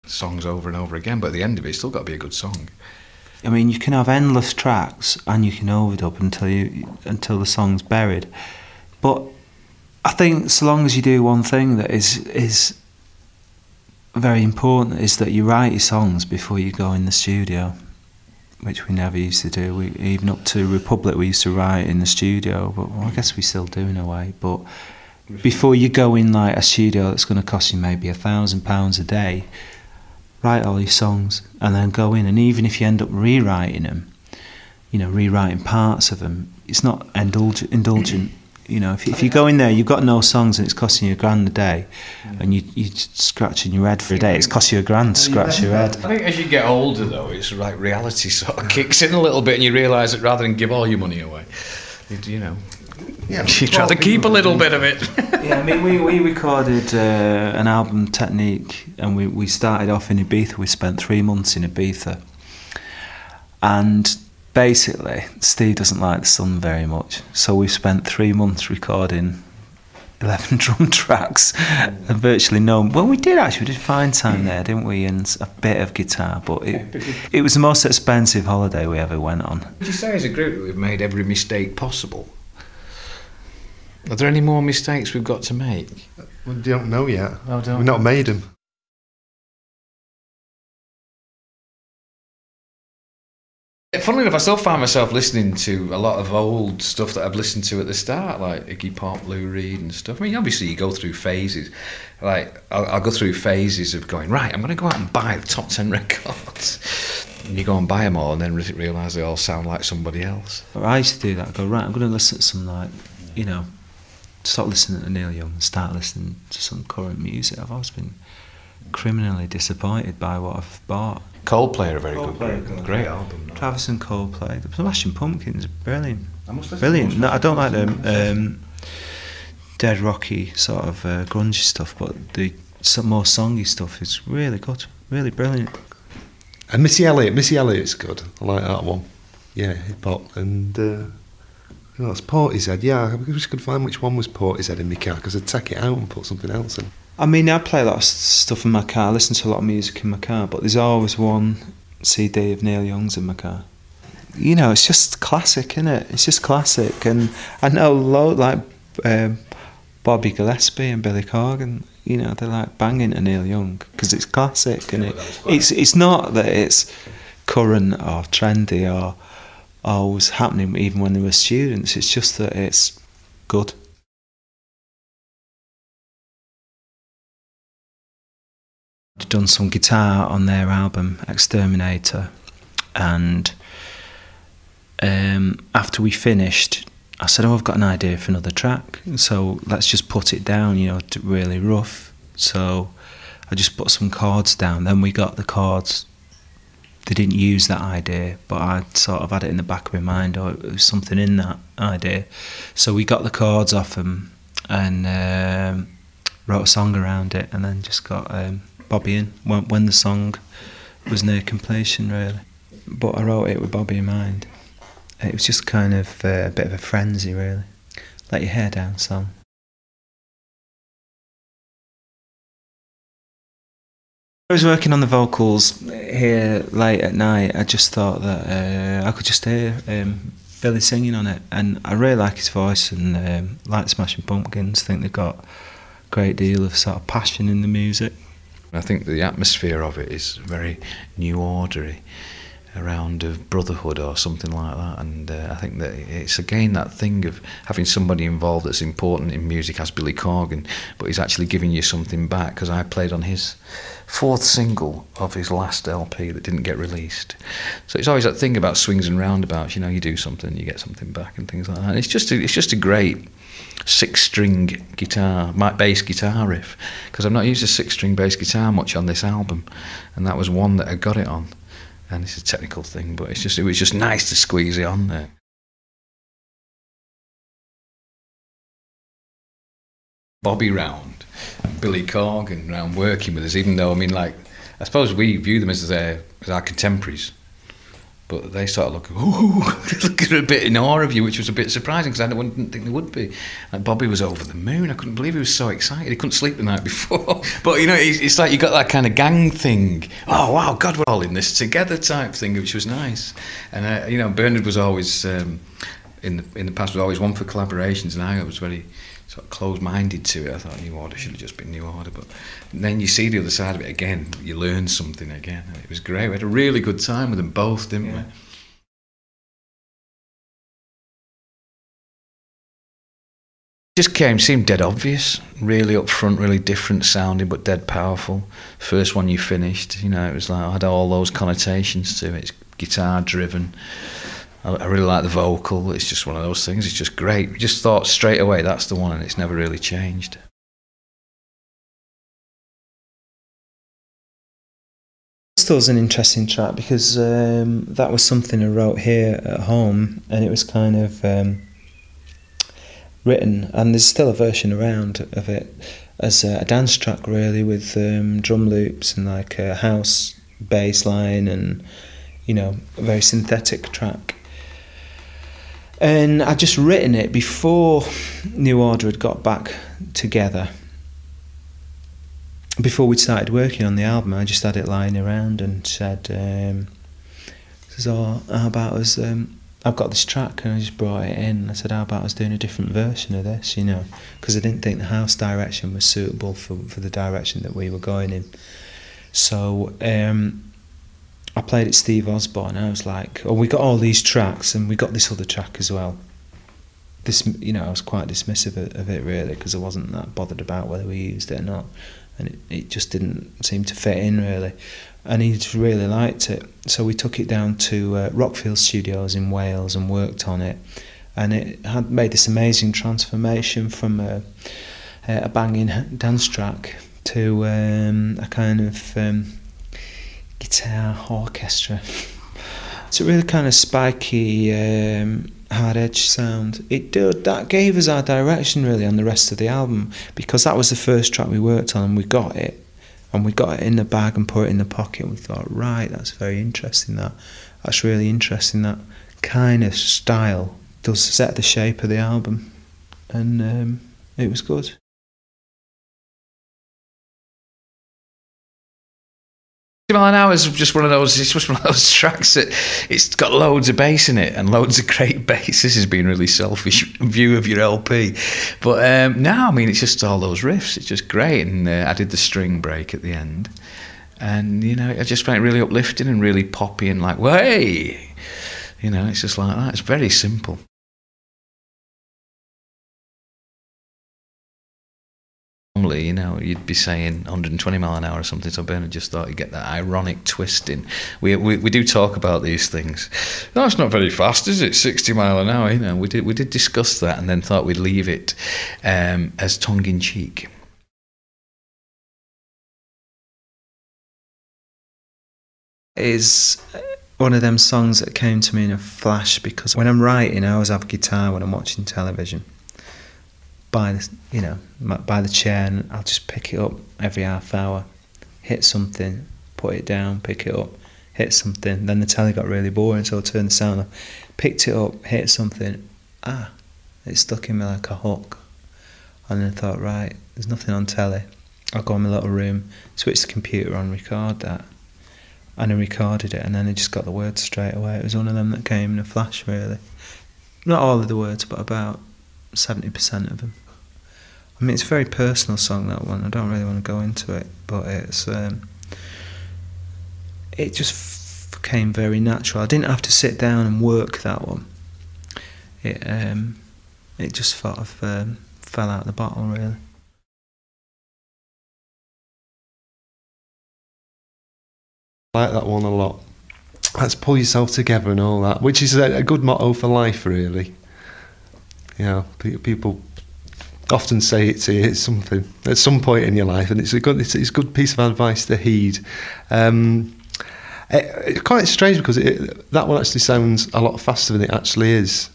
songs over and over again, but at the end of it, it's still got to be a good song. I mean, you can have endless tracks and you can overdub until the song's buried. But I think so long as you do one thing that is very important, is that you write your songs before you go in the studio, which we never used to do. Even up to Republic, we used to write in the studio, but well, I guess we still do in a way. But before you go in like a studio that's going to cost you maybe £1,000 a day, write all your songs and then go in. And even if you end up rewriting them, rewriting parts of them, it's not indulgent. If you go in there, you've got no songs and it's costing you £1,000 a day, and you're scratching your head for a day, it's cost you £1,000 to scratch your head. I think as you get older, though, it's like reality sort of kicks in a little bit, and you realise that rather than give all your money away, you try to keep a little bit of it. Yeah, I mean, we recorded an album, Technique, and we started off in Ibiza. We spent 3 months in Ibiza, and basically, Steve doesn't like the sun very much, so we spent 3 months recording 11 drum tracks and virtually no. Well, we did find time there, didn't we? And a bit of guitar, but it was the most expensive holiday we ever went on. Would you say as a group that we've made every mistake possible? Are there any more mistakes we've got to make? We don't know yet. Oh, We've not made them. Funnily enough, I still find myself listening to a lot of old stuff that I've listened to at the start, like Iggy Pop, Lou Reed and stuff. I mean, obviously you go through phases. Like, I'll go through phases of going, right, I'm going to go out and buy the top 10 records. And you go and buy them all and then realise they all sound like somebody else. I used to do that. I go, right, I'm going to listen to some, stop listening to Neil Young and start listening to some current music. I've always been criminally disappointed by what I've bought. Coldplay are a very good group. Great album. No? Travis and Coldplay. The Smashing Pumpkins are brilliant. Brilliant. No, I don't like the dead rocky sort of grungy stuff, but some more songy stuff is really good. Really brilliant. And Missy Elliott's good. I like that one. Yeah, hip hop. And it's Portishead. Yeah, I wish I could find which one was Portishead in my car, because I'd take it out and put something else in. I mean, I play a lot of stuff in my car. I listen to a lot of music in my car, but there's always one CD of Neil Young's in my car. It's just classic, isn't it? It's just classic. And I know like Bobby Gillespie and Billy Corgan. They're like banging to Neil Young because it's classic, and it's not that it's current or trendy or was happening even when they were students. It's just that it's good. I'd done some guitar on their album Exterminator, and after we finished, I said, I've got an idea for another track, so let's just put it down, really rough. So I just put some chords down. Then we got the chords. They didn't use that idea, but I sort of had it in the back of my mind, or it was something in that idea. So we got the chords off them and wrote a song around it, and then just got Bobby in when the song was near completion, really. But I wrote it with Bobby in mind. It was just kind of a bit of a frenzy, really. Let your hair down song. I was working on the vocals here late at night. I just thought that I could just hear Billy singing on it, and I really like his voice, and like Smashing Pumpkins. I think they've got a great deal of sort of passion in the music. I think the atmosphere of it is very New Ordery, around of brotherhood or something like that, and I think that it's again that thing of having somebody involved that's important in music, as Billy Corgan, but he's actually giving you something back, because I played on his 4th single of his last LP that didn't get released. So it's always that thing about swings and roundabouts, you do something, you get something back and things like that. And it's just a great 6-string guitar, bass guitar riff, because I've not used a 6-string bass guitar much on this album, and that was one that I got it on. And it's a technical thing, but it was just nice to squeeze it on there. Bobby round, Billy Corgan round working with us, even though, I suppose we view them as our contemporaries. but they sort of look a bit in awe of you, which was a bit surprising because I didn't think they would be. Like Bobby was over the moon. I couldn't believe he was so excited. He couldn't sleep the night before. But you know, it's like you got that kind of gang thing. Oh wow, God, we're all in this together type thing, which was nice. And you know, Bernard was always in the past was always one for collaborations, and I was very sort of closed-minded to it. I thought New Order should have just been New Order, but then you see the other side of it again. You learn something again, and it was great. We had a really good time with them both, didn't we? Just seemed dead obvious, really up front, really different sounding, but dead powerful. First one you finished, you know, it was like I had all those connotations to it. It's guitar driven. I really like the vocal. It's just one of those things. It's just great. We just thought straight away that's the one, and it's never really changed. Pistol's an interesting track because that was something I wrote here at home, and it was kind of written, and there's still a version around of it as a dance track, really, with drum loops and like a house bass line, and you know, a very synthetic track. And I'd just written it before New Order had got back together. Before we'd started working on the album, I just had it lying around and said, "Oh, how about us? I've got this track," and I just brought it in. I said, "How about us doing a different version of this?" You know, because I didn't think the house direction was suitable for the direction that we were going in. So I played it Steve Osborne, and I was like, "Oh, we got all these tracks, and we got this other track as well." This, you know, I was quite dismissive of it really, because I wasn't that bothered about whether we used it or not, and it just didn't seem to fit in really. And he just really liked it, so we took it down to Rockfield Studios in Wales and worked on it, and it had made this amazing transformation from a banging dance track to a kind of guitar orchestra. It's a really kind of spiky, hard edge sound. That gave us our direction really on the rest of the album, because that was the first track we worked on, and we got it in the bag and put it in the pocket, and we thought, right, that's very interesting, that's really interesting, that kind of style does set the shape of the album, and it was good. Mile an Hour is just one of those. It's just one of those tracks that it's got loads of bass in it and loads of great bass. This has been a really selfish view of your LP, but no, I mean it's just all those riffs. It's just great, and I did the string break at the end, and you know I just found it really uplifting and really poppy and like, hey, you know, it's just like that. It's very simple. Normally, you know, you'd be saying 120 mile an hour or something, so Bernard just thought he'd get that ironic twist in. We do talk about these things. No, it's not very fast, is it? 60 mile an hour, you know. We did discuss that, and then thought we'd leave it as tongue-in-cheek. Is one of them songs that came to me in a flash, because when I'm writing, I always have a guitar when I'm watching television. By the chair, and I'll just pick it up every half hour, hit something, put it down, pick it up, hit something. Then the telly got really boring, so I turned the sound off, picked it up, hit something. It stuck in me like a hook. And then I thought, right, there's nothing on telly. I'll go in my little room, switch the computer on, record that. And I recorded it, and then I just got the words straight away. It was one of them that came in a flash, really. Not all of the words, but about 70% of them. I mean, it's a very personal song, that one. I don't really want to go into it, but it just came very natural. I didn't have to sit down and work that one. It just sort of fell out of the bottle, really. I like that one a lot. Let's pull yourself together and all that, which is a good motto for life, really. You know, people often say it to you. It's something at some point in your life, and it's a good piece of advice to heed. It's quite strange because that one actually sounds a lot faster than it actually is.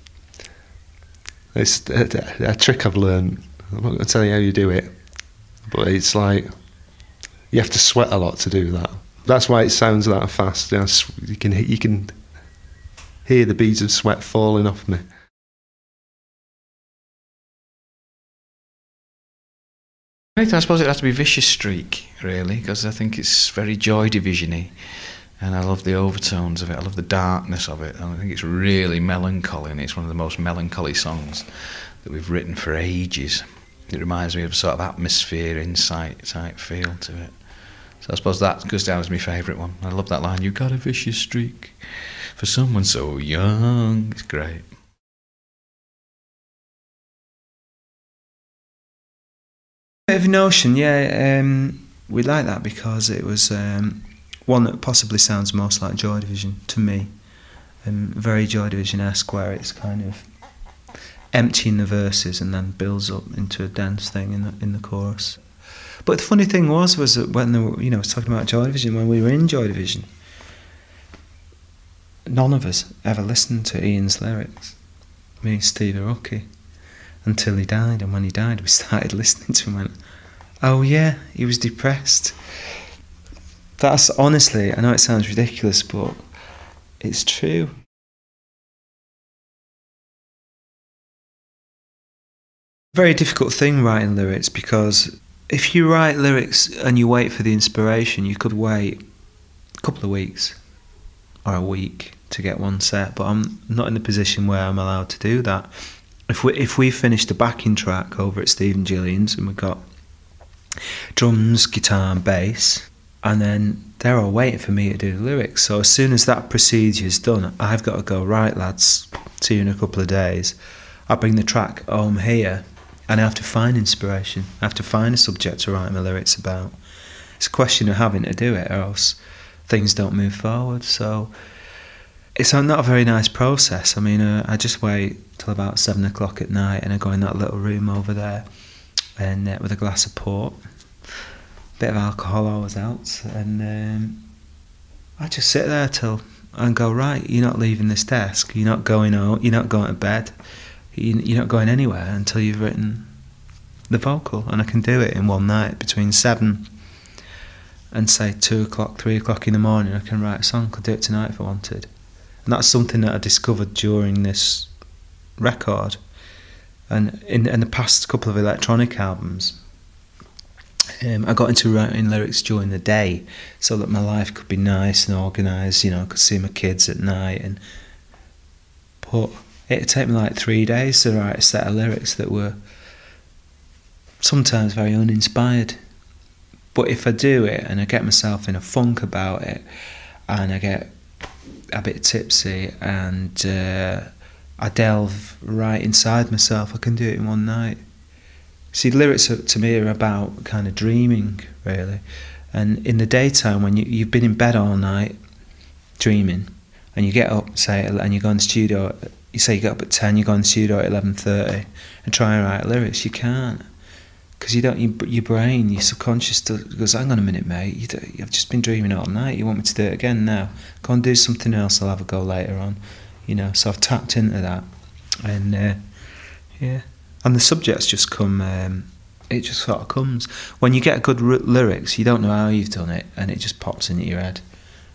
It's a trick I've learned. I'm not going to tell you how you do it, but it's like you have to sweat a lot to do that. That's why it sounds that fast. You can hear the beads of sweat falling off me. I suppose it has to be Vicious Streak, really, because I think it's very Joy Division-y, and I love the overtones of it, I love the darkness of it, and I think it's really melancholy, and it's one of the most melancholy songs that we've written for ages. It reminds me of a sort of atmosphere, insight type feel to it. So I suppose that goes down as my favourite one. I love that line, "You've got a vicious streak for someone so young." It's great. Bit of Notion, yeah. We like that because it was one that possibly sounds most like Joy Division to me. Very Joy Division-esque, where it's kind of emptying the verses and then builds up into a dance thing in the chorus. But the funny thing was that when they were, I was talking about Joy Division, when we were in Joy Division, none of us ever listened to Ian's lyrics. Me, Steve, or Hooky. Until he died, and when he died we started listening to him and went, oh yeah, he was depressed. That's honestly, I know it sounds ridiculous, but it's true. Very difficult thing writing lyrics, because if you write lyrics and you wait for the inspiration, you could wait a couple of weeks or a week to get one set, but I'm not in a position where I'm allowed to do that. If we finish the backing track over at Steve and Gillian's and we've got drums, guitar and bass, and then they're all waiting for me to do the lyrics, so as soon as that procedure is done, I've got to go, right lads, see you in a couple of days. I bring the track home here and I have to find inspiration. I have to find a subject to write my lyrics about. It's a question of having to do it, or else things don't move forward. So it's not a very nice process. I mean, I just wait till about 7 o'clock at night and I go in that little room over there and with a glass of port, a bit of alcohol always helps, and I just sit there till and go, right, you're not leaving this desk, you're not going out, you're not going to bed, you're not going anywhere until you've written the vocal. And I can do it in one night between 7 and say 2 o'clock, 3 o'clock in the morning. I can write a song. Could do it tonight if I wanted. And that's something that I discovered during this record, and in the past couple of electronic albums. I got into writing lyrics during the day so that my life could be nice and organised, I could see my kids at night, but it'd take me like 3 days to write a set of lyrics that were sometimes very uninspired. But if I do it and I get myself in a funk about it and I get a bit tipsy and I delve right inside myself, I can do it in one night. See, lyrics to me are about kind of dreaming, really. And in the daytime, when you've been in bed all night dreaming, and you get up, say, and you go in the studio, you say you get up at 10, you go in the studio at 11:30 and try and write lyrics, you can't. Because your brain, your subconscious goes, hang on a minute, mate, you've just been dreaming all night, you want me to do it again now? Go and do something else, I'll have a go later on. So I've tapped into that. And yeah. And the subjects just come, it just sort of comes. When you get good lyrics, you don't know how you've done it, and it just pops into your head.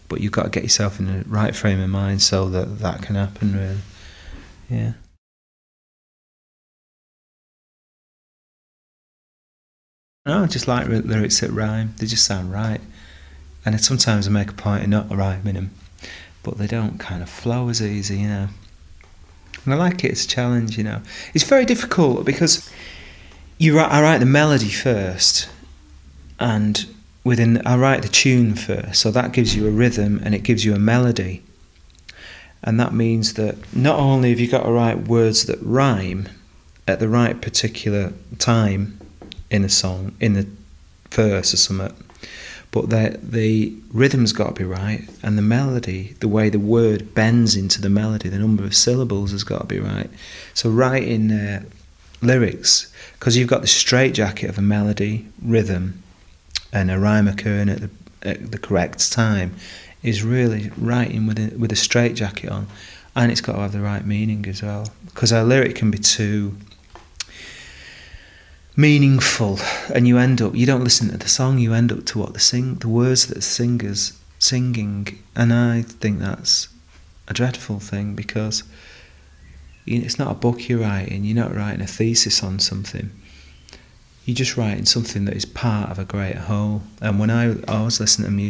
But you've got to get yourself in the right frame of mind so that can happen, really. Yeah. No, I just like lyrics that rhyme. They just sound right. And sometimes I make a point of not rhyming them, but they don't kind of flow as easy, And I like it as a challenge, It's very difficult because I write the melody first, and I write the tune first, so that gives you a rhythm and it gives you a melody. And that means that not only have you got to write words that rhyme at the right particular time in a song, in the verse or something, but the rhythm's got to be right, and the melody, the way the word bends into the melody, the number of syllables has got to be right. So writing lyrics, because you've got the straitjacket of a melody, rhythm, and a rhyme occurring at the correct time, is really writing with a straitjacket on, and it's got to have the right meaning as well. Because a lyric can be too meaningful, and you don't listen to the song, you end up to what the words that the singer's singing, and I think that's a dreadful thing, because it's not a book you're writing. You're not writing a thesis on something. You're just writing something that is part of a great whole. And when I was listening to music